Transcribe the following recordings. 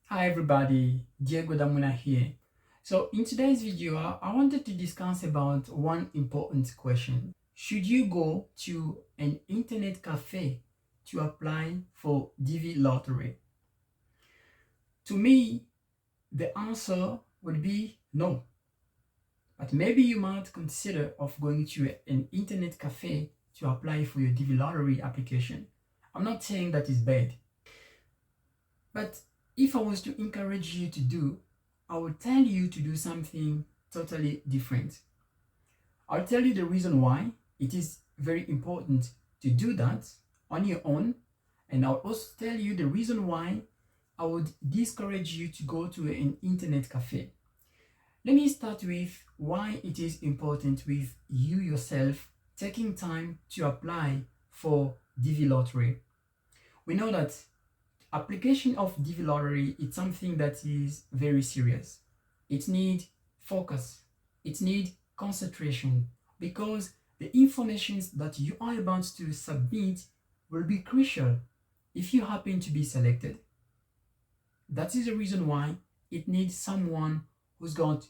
Hi everybody, Diego Damuna here. So in today's video, I wanted to discuss about one important question. Should you go to an internet cafe to apply for DV lottery? To me, the answer would be no. But maybe you might consider of going to an internet cafe to apply for your DV lottery application. I'm not saying that is bad. But if I was to encourage you to do, I would tell you to do something totally different. I'll tell you the reason why it is very important to do that on your own, and I'll also tell you the reason why I would discourage you to go to an internet cafe. Let me start with why it is important with you yourself taking time to apply for DV lottery. We know that application of DV lottery is something that is very serious. It needs focus. It needs concentration because the information that you are about to submit will be crucial if you happen to be selected. That is the reason why it needs someone who's got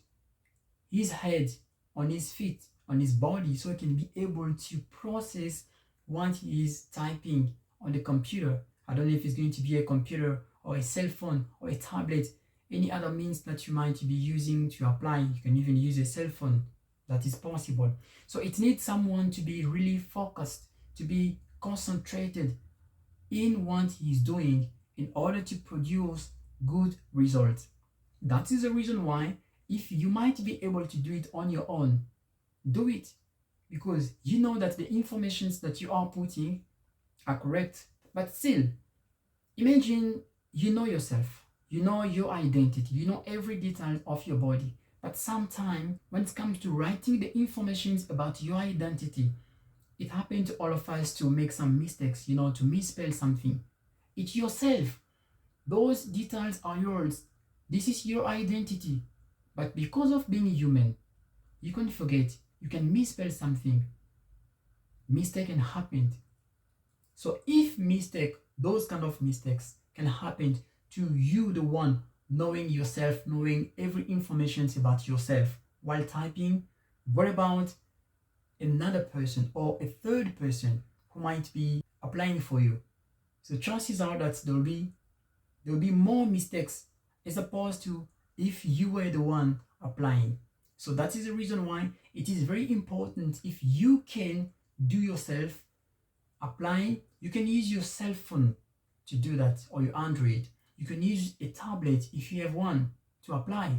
his head on his feet, on his body, so he can be able to process what he is typing on the computer. I don't know if it's going to be a computer or a cell phone or a tablet, any other means that you might be using to apply. You can even use a cell phone. That is possible. So it needs someone to be really focused, to be concentrated in what he's doing in order to produce good results. That is the reason why if you might be able to do it on your own, do it, because you know that the informations that you are putting are correct. But still, imagine you know yourself, you know your identity, you know every detail of your body. But sometimes when it comes to writing the informations about your identity, it happens to all of us to make some mistakes, to misspell something. It's yourself. Those details are yours. This is your identity. But because of being human, you can forget, you can misspell something. Mistake can happen. So if those kind of mistakes can happen to you, the one knowing yourself, knowing every information about yourself while typing, what about another person or a third person who might be applying for you? So chances are that there will be more mistakes as opposed to if you were the one applying. So that is the reason why it is very important if you can do yourself applying. You can use your cell phone to do that, or your Android. You can use a tablet if you have one to apply.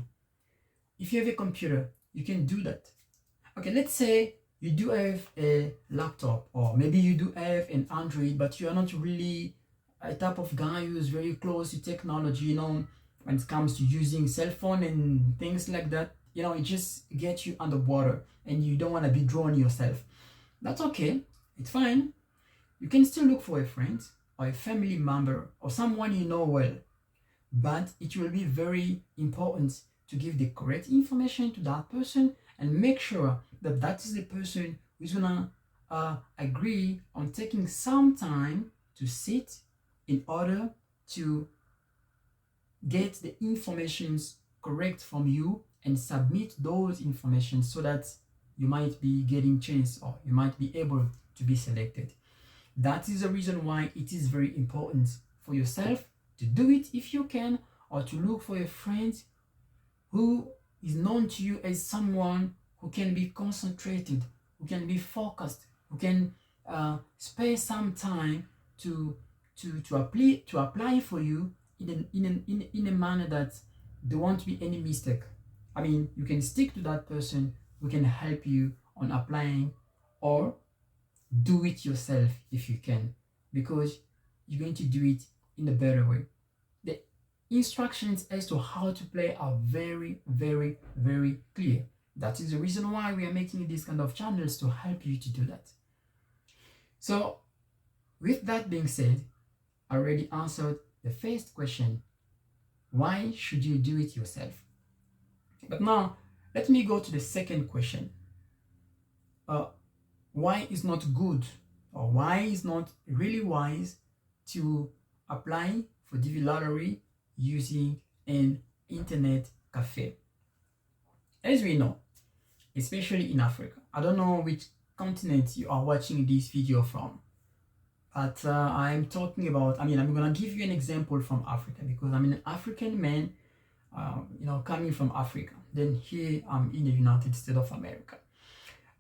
If you have a computer, you can do that. Okay, let's say you do have a laptop, or maybe you do have an Android, but you are not really a type of guy who is very close to technology, when it comes to using cell phone and things like that. It just gets you underwater and you don't want to be drawn yourself. That's okay. It's fine. You can still look for a friend or a family member or someone you know well. But it will be very important to give the correct information to that person and make sure that that is the person who's gonna agree on taking some time to sit in order to get the informations correct from you and submit those information so that you might be getting chance or you might be able to be selected. That is the reason why it is very important for yourself to do it if you can, or to look for a friend who is known to you as someone who can be concentrated, who can be focused, who can spare some time to apply for you in a manner that there won't be any mistake. I mean, you can stick to that person who can help you on applying, or do it yourself if you can, because you're going to do it in a better way. The instructions as to how to play are very, very, very clear. That is the reason why we are making these kind of channels, to help you to do that. So with that being said, I already answered the first question. Why should you do it yourself? But now let me go to the second question. Why is not good, or why is not really wise to apply for DV lottery using an internet cafe? As we know, especially in Africa, I don't know which continent you are watching this video from, but I'm talking about, I'm gonna give you an example from Africa because I'm an African man, coming from Africa. Then here I'm in the United States of America.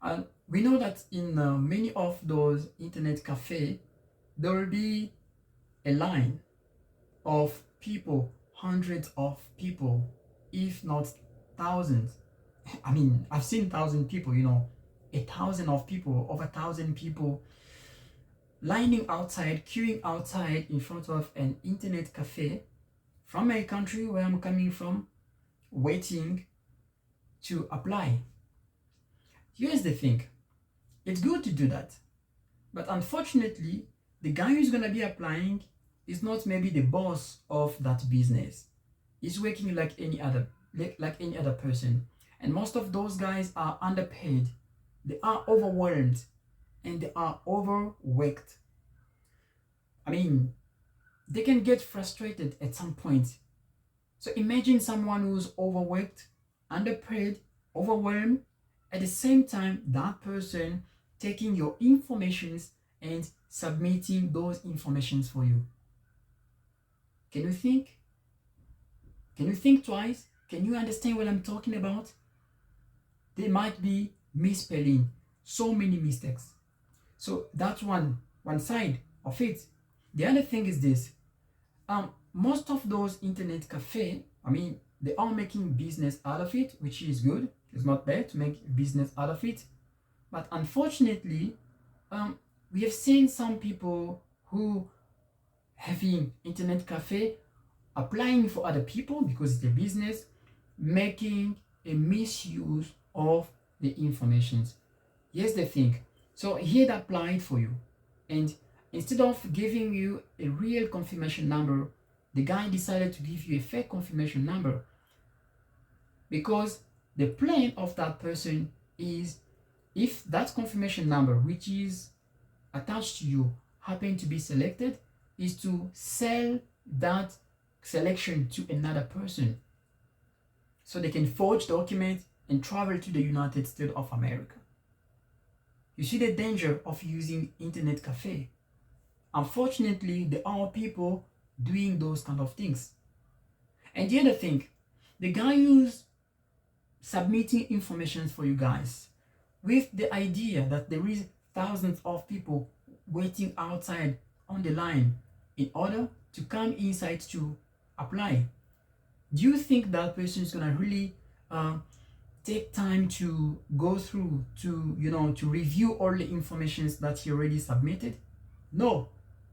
And we know that in many of those internet cafes, there will be a line of people, hundreds of people, if not thousands. I've seen 1,000 people, 1,000 of people, over 1,000 people lining outside, queuing outside in front of an internet cafe from a country where I'm coming from, waiting to apply. Here's the thing, it's good to do that, but unfortunately, the guy who's gonna be applying is not maybe the boss of that business. He's working like any other person, and most of those guys are underpaid, they are overwhelmed, and they are overworked. They can get frustrated at some point. So imagine someone who's overworked, underpaid, overwhelmed, at the same time that person taking your informations and submitting those informations for you. Can you think? Can you think twice? Can you understand what I'm talking about? There might be misspelling, so many mistakes. So that's one side of it. The other thing is this. Most of those internet cafe, they are making business out of it, which is good. It's not bad to make business out of it. But unfortunately, we have seen some people who having internet cafe applying for other people because it's a business, making a misuse of the informations. Here's the thing. So he had applied for you, and instead of giving you a real confirmation number, the guy decided to give you a fake confirmation number, because the plan of that person is, if that confirmation number which is attached to you happen to be selected, is to sell that selection to another person so they can forge documents and travel to the United States of America. You see the danger of using internet cafe. Unfortunately, there are people doing those kind of things. And the other thing, the guy who's submitting information for you guys with the idea that there is thousands of people waiting outside on the line in order to come inside to apply, do you think that person is gonna really take time to go through to review all the informations that he already submitted? No,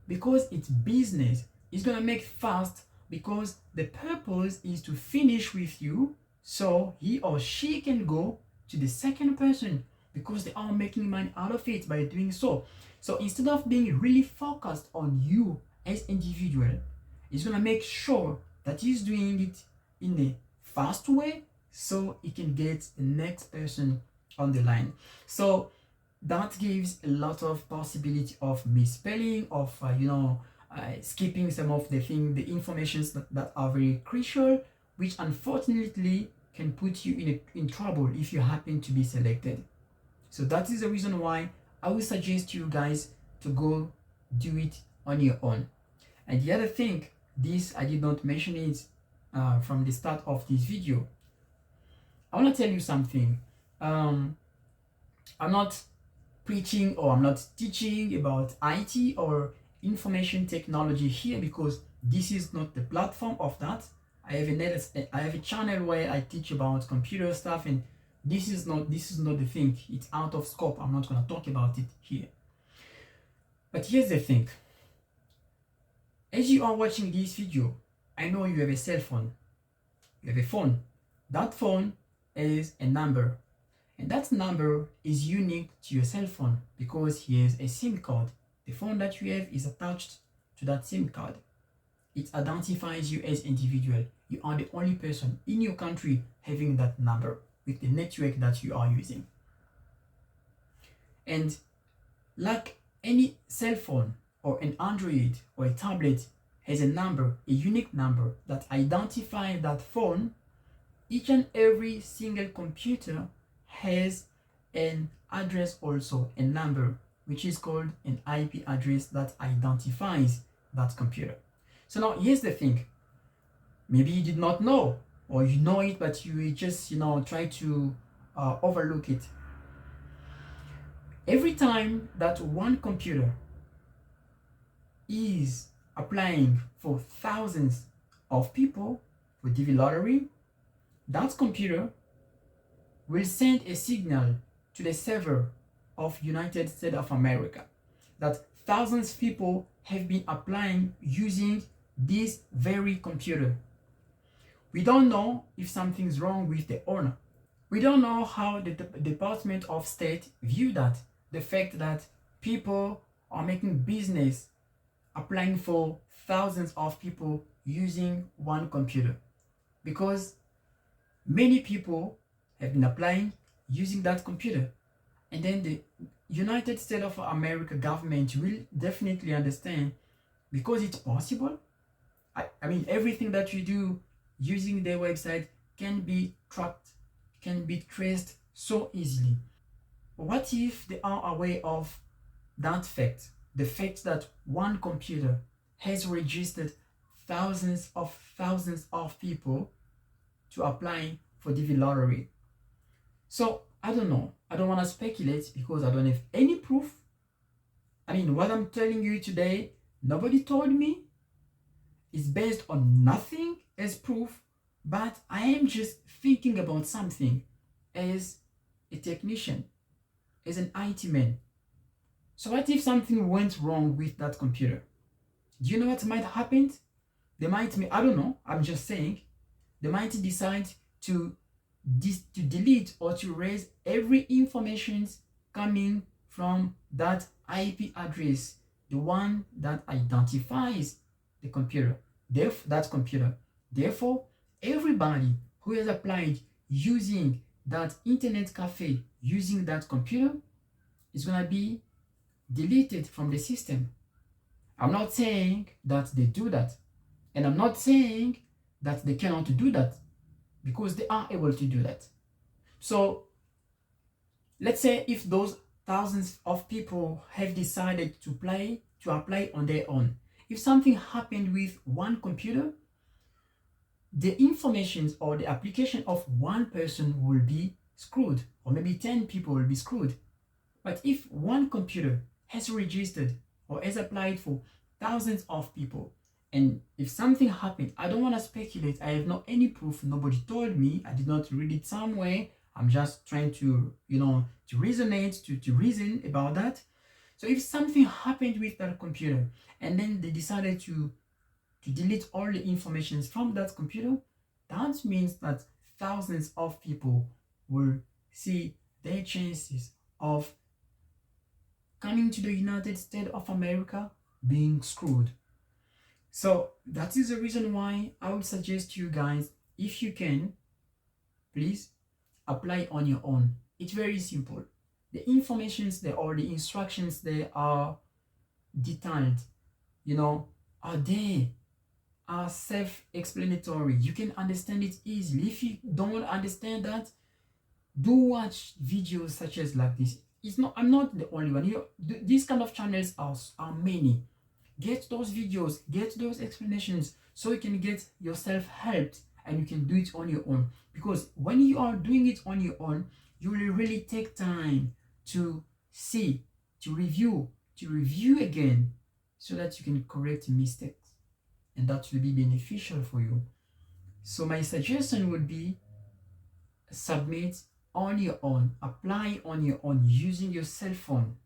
because it's business. It's gonna make fast because the purpose is to finish with you so he or she can go to the second person, because they are making money out of it by doing so. So instead of being really focused on you as individual, he's gonna make sure that he's doing it in a fast way so he can get the next person on the line. So that gives a lot of possibility of misspelling, of skipping some of the informations that are very crucial, which unfortunately can put you in trouble if you happen to be selected. So that is the reason why I would suggest you guys to go do it on your own. And the other thing, this I did not mention it from the start of this video. I want to tell you something. I'm not preaching or I'm not teaching about IT or information technology here, because this is not the platform of that. I have a channel where I teach about computer stuff, and this is not the thing. It's out of scope. I'm not going to talk about it here. But here's the thing. As you are watching this video, I know you have a cell phone. You have a phone. That phone is a number, and that number is unique to your cell phone because here's a SIM card. The phone that you have is attached to that SIM card. It identifies you as individual. You are the only person in your country having that number with the network that you are using. And like any cell phone or an Android or a tablet has a number, a unique number that identifies that phone. Each and every single computer has an address, also a number, which is called an IP address that identifies that computer. So now here's the thing. Maybe you did not know, or you know it, but you just, try to overlook it. Every time that one computer is applying for thousands of people for DV lottery, that computer will send a signal to the server of United States of America that thousands of people have been applying using this very computer. We don't know if something's wrong with the owner. We don't know how the Department of State view that. The fact that people are making business applying for thousands of people using one computer. Because many people have been applying using that computer. And then the United States of America government will definitely understand, because it's possible. I mean, everything that you do using their website can be tracked, can be traced so easily. What if they are aware of that fact? The fact that one computer has registered thousands of people to apply for DV lottery. So I don't know. I don't want to speculate because I don't have any proof. I mean, what I'm telling you today, nobody told me. It's based on nothing as proof, but I am just thinking about something as a technician, as an IT man. So what if something went wrong with that computer? Do you know what might happen? They might, I don't know, I'm just saying, they might decide to delete or to erase every information coming from that IP address, the one that identifies the computer, that computer. Therefore, everybody who has applied using that internet cafe, using that computer, is going to be deleted from the system. I'm not saying that they do that, and I'm not saying that they cannot do that, because they are able to do that. So let's say if those thousands of people have decided to apply on their own, if something happened with one computer, the information or the application of one person will be screwed, or maybe 10 people will be screwed. But if one computer has registered or has applied for thousands of people, and if something happened, I don't want to speculate, I have not any proof, nobody told me, I did not read it somewhere, I'm just trying to, to resonate, to reason about that. So if something happened with that computer, and then they decided to delete all the information from that computer, that means that thousands of people will see their chances of coming to the United States of America being screwed. So that is the reason why I would suggest to you guys, if you can, please apply on your own. It's very simple. The informations there, or the instructions there, are detailed, are there, are self-explanatory. You can understand it easily. If you don't understand that, do watch videos such as like this. I'm not the only one. These kind of channels are many. Get those videos, get those explanations, so you can get yourself helped and you can do it on your own. Because when you are doing it on your own, you will really take time to see, to review again, so that you can correct mistakes, and that will be beneficial for you. So my suggestion would be, submit on your own, apply on your own using your cell phone.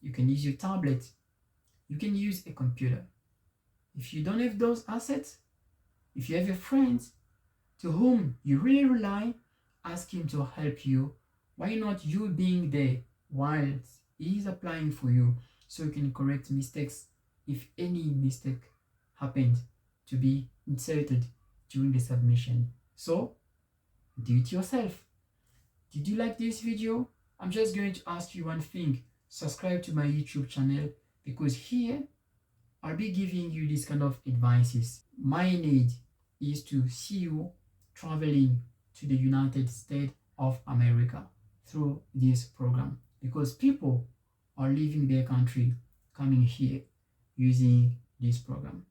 You can use your tablet, you can use a computer. If you don't have those assets, if you have a friend to whom you really rely, ask him to help you. Why not you being there while he is applying for you, so you can correct mistakes if any mistake happened to be inserted during the submission. So do it yourself. Did you like this video? I'm just going to ask you one thing. Subscribe to my YouTube channel, because here I'll be giving you this kind of advices. My need is to see you traveling to the United States of America through this program, because people are leaving their country coming here using this program.